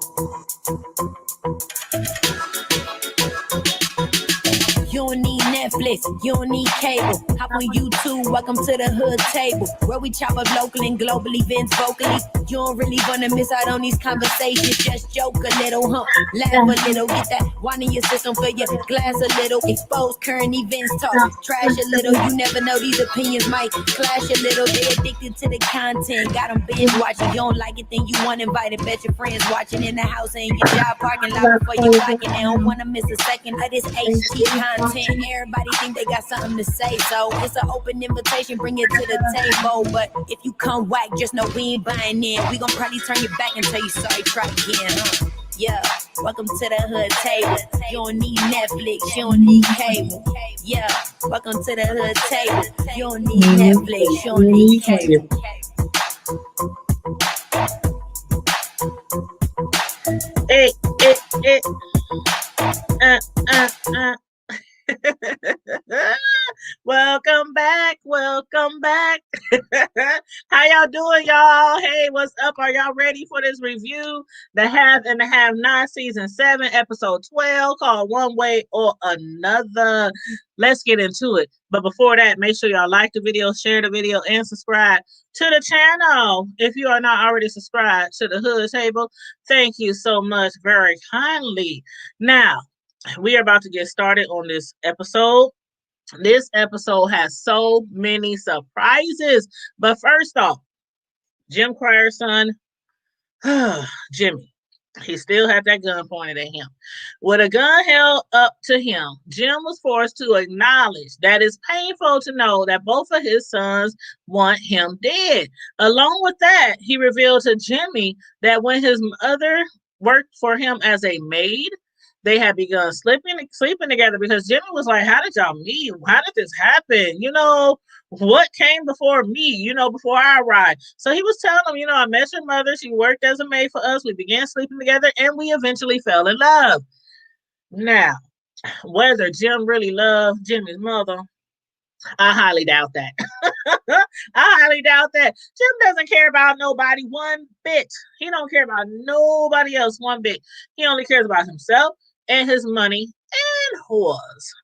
You don't need Netflix, you don't need cable. Hop on YouTube, welcome to the hood table, where we chop up local and global events vocally. You don't really wanna miss out on these conversations. Just joke a little, laugh a little, get that wine in your system, fill your glass a little, expose current events, talk trash a little. You never know, these opinions might clash a little. They addicted to the content, got them binge watching. You don't like it, then you want invited. Bet your friends watching in the house and your job parking lot before you walking. They don't wanna miss a second of this HD content. Everybody think they got something to say, so it's an open invitation, bring it to the table. But if you come whack, just know we ain't buying in. We gon' probably turn your back and tell you sorry, try again, Yeah, welcome to the hood table. You don't need Netflix, you don't need cable. Yeah, welcome to the hood table. You don't need Netflix, you don't need cable. Welcome back. How y'all doing, y'all? Hey, what's up? Are y'all ready for this review? The Have and the Have Not, season 7, episode 12, called One Way or Another. Let's get into it. But before that, make sure y'all like the video, share the video, and subscribe to the channel. If you are not already subscribed to the Hood Table, thank you so much, very kindly. Now, we are about to get started on this episode. This episode has so many surprises. But first off, Jim Cryer's son, Jimmy, he still had that gun pointed at him. With a gun held up to him, Jim was forced to acknowledge that it's painful to know that both of his sons want him dead. Along with that, he revealed to Jimmy that when his mother worked for him as a maid, they had begun sleeping together, because Jimmy was like, how did y'all meet? How did this happen? What came before me, before I arrived? So he was telling him, I met your mother. She worked as a maid for us. We began sleeping together and we eventually fell in love. Now, whether Jim really loved Jimmy's mother, I highly doubt that. Jim doesn't care about nobody one bit. He don't care about nobody else one bit. He only cares about himself and his money and whores.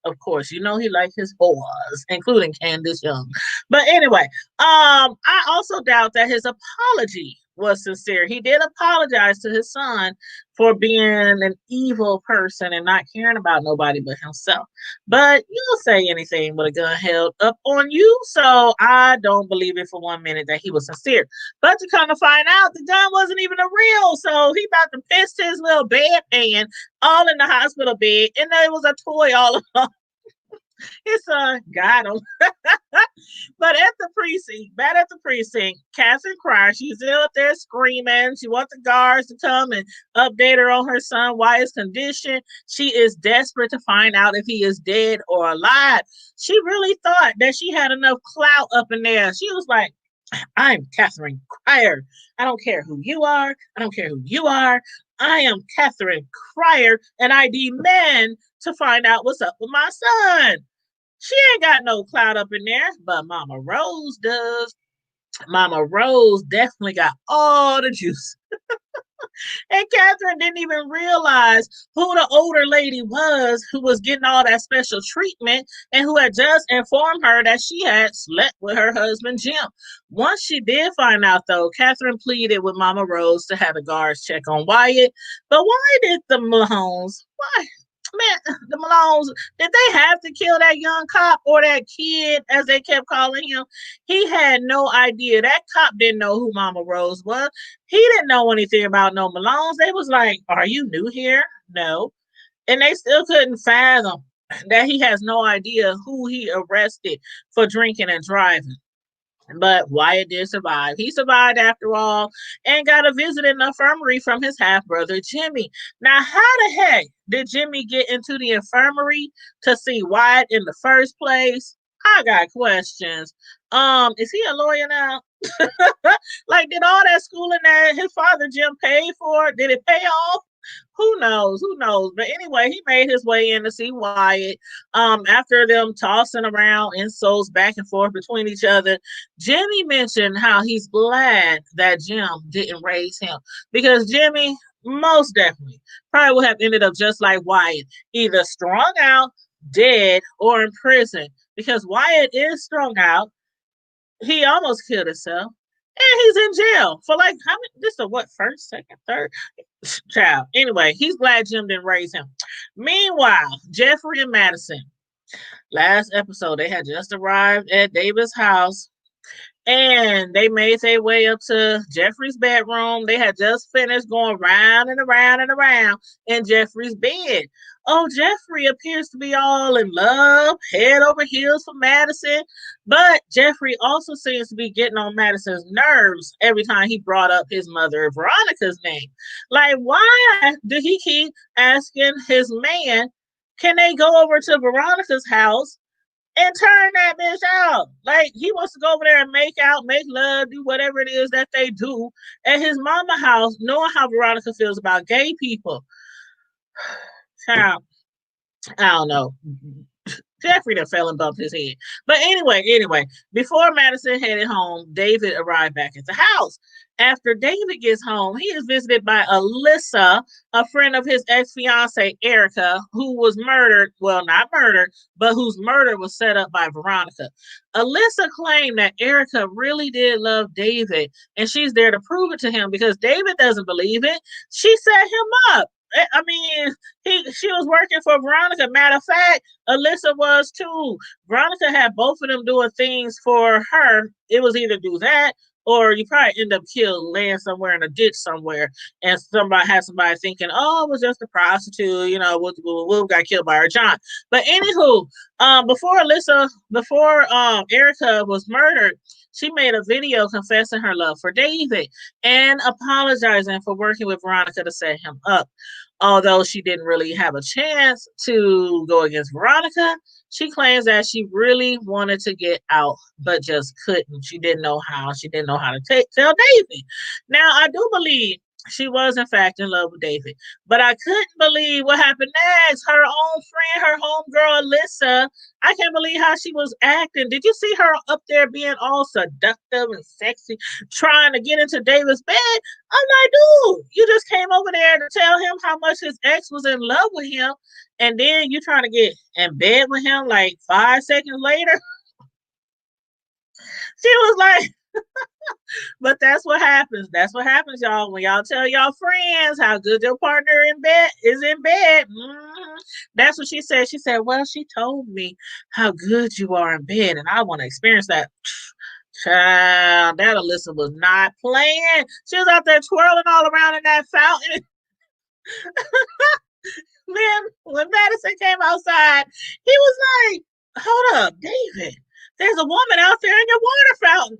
Of course, he likes his whores, including Candace Young. But anyway, I also doubt that his apology was sincere. He did apologize to his son for being an evil person and not caring about nobody but himself. But you'll say anything with a gun held up on you, so I don't believe it for 1 minute that he was sincere. But to come to find out, the gun wasn't even a real, so he about to piss his little bedpan all in the hospital bed, and there was a toy all along. His son got him. But back at the precinct, Catherine Cryer, she's still up there screaming. She wants the guards to come and update her on her son, Wyatt's condition. She is desperate to find out if he is dead or alive. She really thought that she had enough clout up in there. She was like, I'm Catherine Cryer. I don't care who you are. I don't care who you are. I am Catherine Cryer, and I demand to find out what's up with my son. She ain't got no clout up in there, but Mama Rose does. Mama Rose definitely got all the juice. And Catherine didn't even realize who the older lady was who was getting all that special treatment and who had just informed her that she had slept with her husband, Jim. Once she did find out, though, Catherine pleaded with Mama Rose to have the guards check on Wyatt. But why did the Malones? Why? Man, the Malones, did they have to kill that young cop or that kid, as they kept calling him? He had no idea. That cop didn't know who Mama Rose was. He didn't know anything about no Malones. They was like, are you new here? No. And they still couldn't fathom that he has no idea who he arrested for drinking and driving. But Wyatt did survive. He survived after all and got a visit in the infirmary from his half-brother, Jimmy. Now, how the heck did Jimmy get into the infirmary to see Wyatt in the first place? I got questions. Is he a lawyer now? Like, did all that schooling that his father, Jim, paid for, did it pay off? Who knows? But anyway, he made his way in to see Wyatt. After them tossing around insults back and forth between each other, Jimmy mentioned how he's glad that Jim didn't raise him, because Jimmy, Most definitely. Probably would have ended up just like Wyatt, either strung out, dead, or in prison. Because Wyatt is strung out. He almost killed himself. And he's in jail for like how many this is what first, second, third child. Anyway, he's glad Jim didn't raise him. Meanwhile, Jeffrey and Madison, last episode, they had just arrived at David's house and they made their way up to Jeffrey's bedroom. They had just finished going round and around and around in Jeffrey's bed. Oh, Jeffrey appears to be all in love, head over heels for Madison. But Jeffrey also seems to be getting on Madison's nerves every time he brought up his mother Veronica's name. Like, why did he keep asking his man, can they go over to Veronica's house and turn that bitch out? Like, he wants to go over there and make out, make love, do whatever it is that they do at his mama house, knowing how Veronica feels about gay people. Child, I don't know. Jeffrey done fell and bumped his head. But anyway, before Madison headed home, David arrived back at the house. After David gets home, he is visited by Alyssa, a friend of his ex-fiancee, Erica, who was murdered. Well, not murdered, but whose murder was set up by Veronica. Alyssa claimed that Erica really did love David, and she's there to prove it to him because David doesn't believe it. She set him up. I mean, she was working for Veronica. Matter of fact, Alyssa was too. Veronica had both of them doing things for her. It was either do that or you probably end up killed, laying somewhere in a ditch somewhere, and somebody thinking, "Oh, it was just a prostitute," Will got killed by her John. But anywho, before Erica was murdered, she made a video confessing her love for David and apologizing for working with Veronica to set him up. Although she didn't really have a chance to go against Veronica, she claims that she really wanted to get out, but just couldn't. She didn't know how. She didn't know how to tell David. Now, I do believe she was, in fact, in love with David, but I couldn't believe what happened next. Her own friend, her homegirl, Alyssa, I can't believe how she was acting. Did you see her up there being all seductive and sexy, trying to get into David's bed? I'm like, dude, you just came over there to tell him how much his ex was in love with him, and then you trying to get in bed with him like 5 seconds later. She was like, but that's what happens. That's what happens, y'all. When y'all tell y'all friends how good your partner is in bed. That's what she said. She said, well, she told me how good you are in bed, and I want to experience that. Child, that Alyssa was not playing. She was out there twirling all around in that fountain. Then when Madison came outside, he was like, hold up, David, there's a woman out there in your water fountain.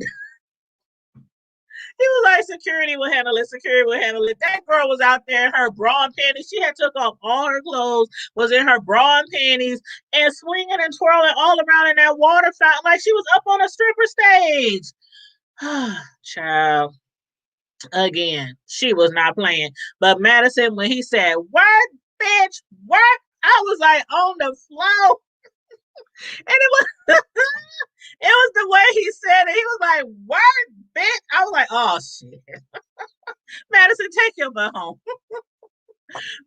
He was like, security will handle it. Security will handle it. That girl was out there in her bra and panties. She had took off all her clothes, was in her bra and panties, and swinging and twirling all around in that water fountain like she was up on a stripper stage. Child. Again, she was not playing. But Madison, when he said, what, bitch, what? I was like on the floor. And it was it was the way he said it. He was like, what, bitch? I was like, oh shit. Madison, take your butt home.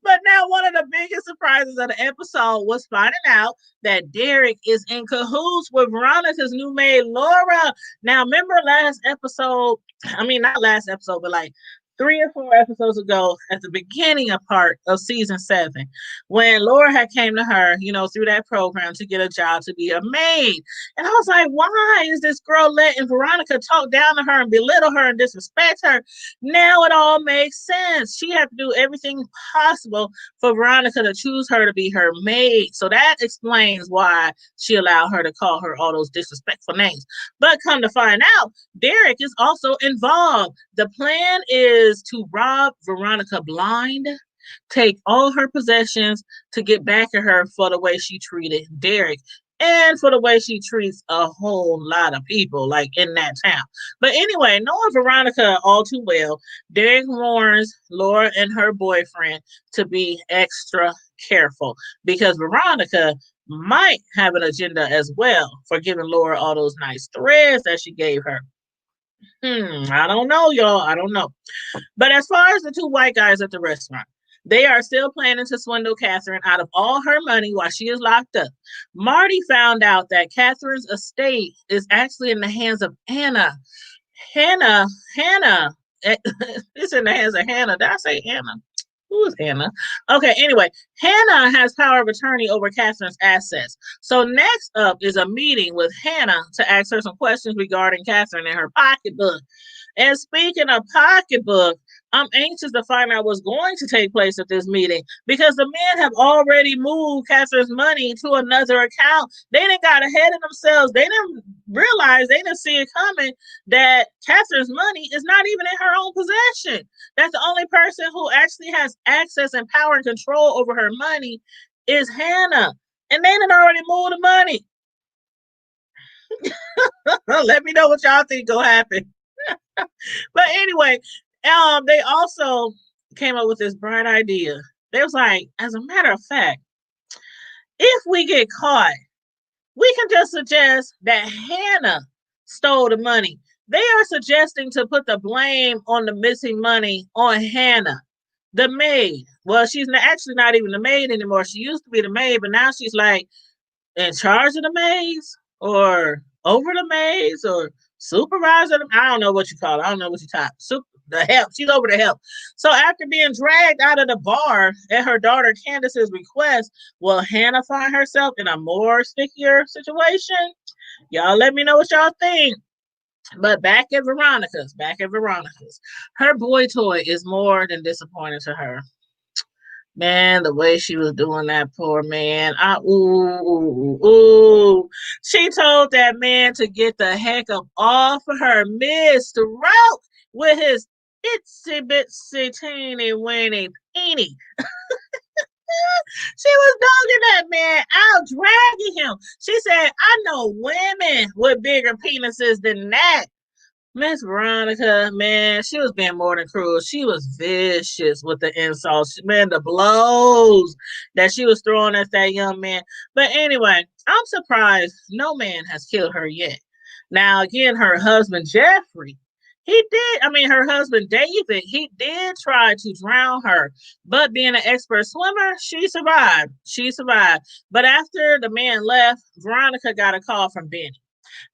But now one of the biggest surprises of the episode was finding out that Derek is in cahoots with Veronica's new maid, Laura. Now, remember last episode? I mean, not last episode, but like 3 or 4 episodes ago at the beginning of part of season 7, when Laura had came to her, through that program to get a job to be a maid. And I was like, why is this girl letting Veronica talk down to her and belittle her and disrespect her? Now it all makes sense. She had to do everything possible for Veronica to choose her to be her maid. So that explains why she allowed her to call her all those disrespectful names. But come to find out, Derek is also involved. The plan is to rob Veronica blind, take all her possessions to get back at her for the way she treated Derek and for the way she treats a whole lot of people like in that town. But anyway, knowing Veronica all too well, Derek warns Laura and her boyfriend to be extra careful because Veronica might have an agenda as well for giving Laura all those nice threads that she gave her. I don't know, y'all. I don't know. But as far as the two white guys at the restaurant, they are still planning to swindle Catherine out of all her money while she is locked up. Marty found out that Catherine's estate is actually in the hands of Anna. Hannah. It's in the hands of Hannah. Did I say Hannah? Who is Hannah? Okay, anyway, Hannah has power of attorney over Catherine's assets. So next up is a meeting with Hannah to ask her some questions regarding Catherine and her pocketbook. And speaking of pocketbook, I'm anxious to find out what's going to take place at this meeting because the men have already moved Catherine's money to another account. They didn't got ahead of themselves. They didn't realize, they didn't see it coming that Catherine's money is not even in her own possession. That's the only person who actually has access and power and control over her money is Hannah. And they had already moved the money. Let me know what y'all think gonna happen. But anyway, they also came up with this bright idea. They was like, as a matter of fact, if we get caught, we can just suggest that Hannah stole the money. They are suggesting to put the blame on the missing money on Hannah, the maid. Well, she's actually not even the maid anymore. She used to be the maid, but now she's like in charge of the maids or over the maids or supervisor. I don't know what you call it. I don't know what you type. The help. She's over the help. So after being dragged out of the bar at her daughter Candace's request, will Hannah find herself in a more stickier situation? Y'all let me know what y'all think. But back at Veronica's, her boy toy is more than disappointing to her. Man, the way she was doing that poor man. Ooh. She told that man to get the heck up off of her, Mr. Roke, with his itsy bitsy teeny weeny peeny. She was dogging that man out, dragging him. She said, I know women with bigger penises than that. Miss Veronica, man, she was being more than cruel. She was vicious with the insults, man, the blows that she was throwing at that young man. But anyway, I'm surprised no man has killed her yet. Now, again, her husband, Jeffrey, her husband, David, he did try to drown her. But being an expert swimmer, she survived. But after the man left, Veronica got a call from Benny.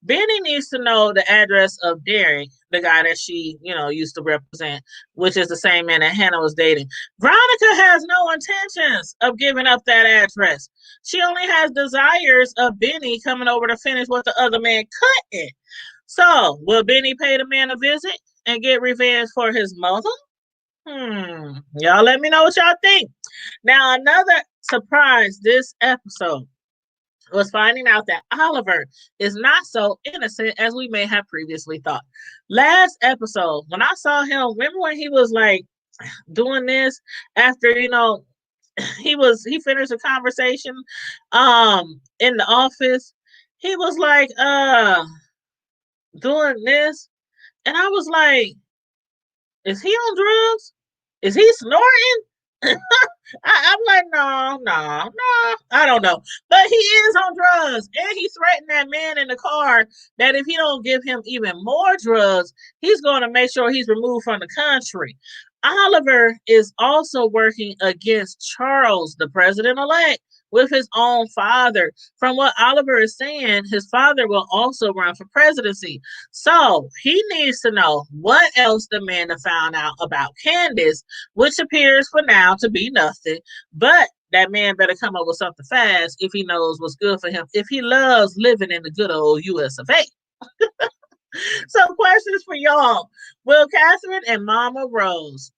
Benny needs to know the address of Derek, the guy that she, used to represent, which is the same man that Hannah was dating. Veronica has no intentions of giving up that address. She only has desires of Benny coming over to finish what the other man couldn't. So, will Benny pay the man a visit and get revenge for his mother? Y'all let me know what y'all think. Now, another surprise this episode was finding out that Oliver is not so innocent as we may have previously thought. Last episode, when I saw him, remember when he was like doing this after, he finished a conversation in the office. He was like doing this, and I was like, is he on drugs? Is he snorting? I'm like, no, I don't know. But he is on drugs. And he threatened that man in the car that if he don't give him even more drugs, he's going to make sure he's removed from the country. Oliver is also working against Charles, the president-elect, with his own father. From what Oliver is saying, his father will also run for presidency. So he needs to know what else the man have found out about Candace, which appears for now to be nothing. But that man better come up with something fast if he knows what's good for him, if he loves living in the good old US of A. So questions for y'all. Will Catherine and Mama Rose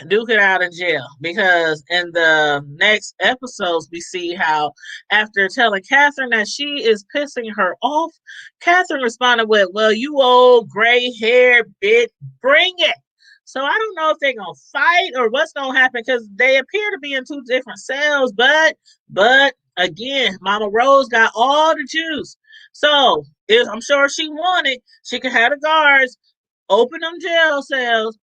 duke it out in jail? Because in the next episodes, we see how after telling Catherine that she is pissing her off, Catherine responded with, well, you old gray hair bitch, bring it. So I don't know if they're going to fight or what's going to happen because they appear to be in two different cells. But again, Mama Rose got all the juice. So if I'm sure she wanted, she could have the guards open them jail cells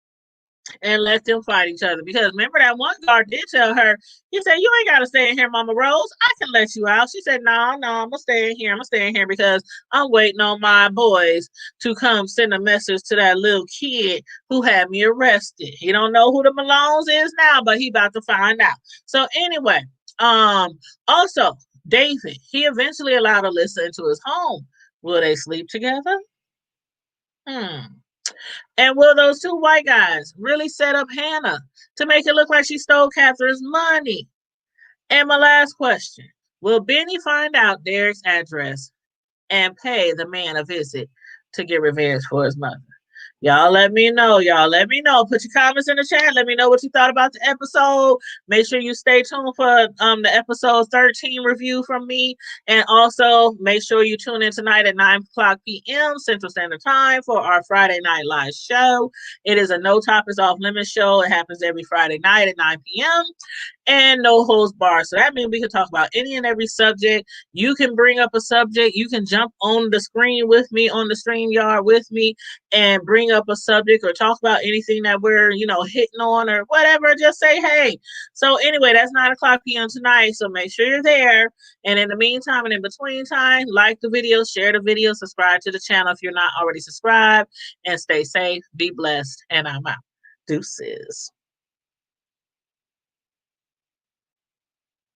and let them fight each other. Because remember that one guard did tell her, he said, "You ain't gotta stay in here, Mama Rose. I can let you out." She said, "No, no, I'm gonna stay in here. I'm gonna stay in here because I'm waiting on my boys to come send a message to that little kid who had me arrested. He don't know who the Malones is now, but he about to find out." So anyway, also David, he eventually allowed Alyssa into his home. Will they sleep together? Hmm. And will those two white guys really set up Hannah to make it look like she stole Catherine's money? And my last question, will Benny find out Derek's address and pay the man a visit to get revenge for his mother? Y'all let me know. Y'all let me know. Put your comments in the chat. Let me know what you thought about the episode. Make sure you stay tuned for the episode 13 review from me. And also make sure you tune in tonight at 9 o'clock p.m. Central Standard Time for our Friday Night Live show. It is a No Topics Off Limits show. It happens every Friday night at 9 p.m. and no holds barred. So that means we can talk about any and every subject. You can bring up a subject. You can jump on the screen with me, on the StreamYard with me, and bring up a subject or talk about anything that we're, hitting on or whatever. Just say, hey. So anyway, that's 9 o'clock p.m. tonight. So make sure you're there. And in the meantime and in between time, like the video, share the video, subscribe to the channel if you're not already subscribed, and stay safe, be blessed, and I'm out. Deuces.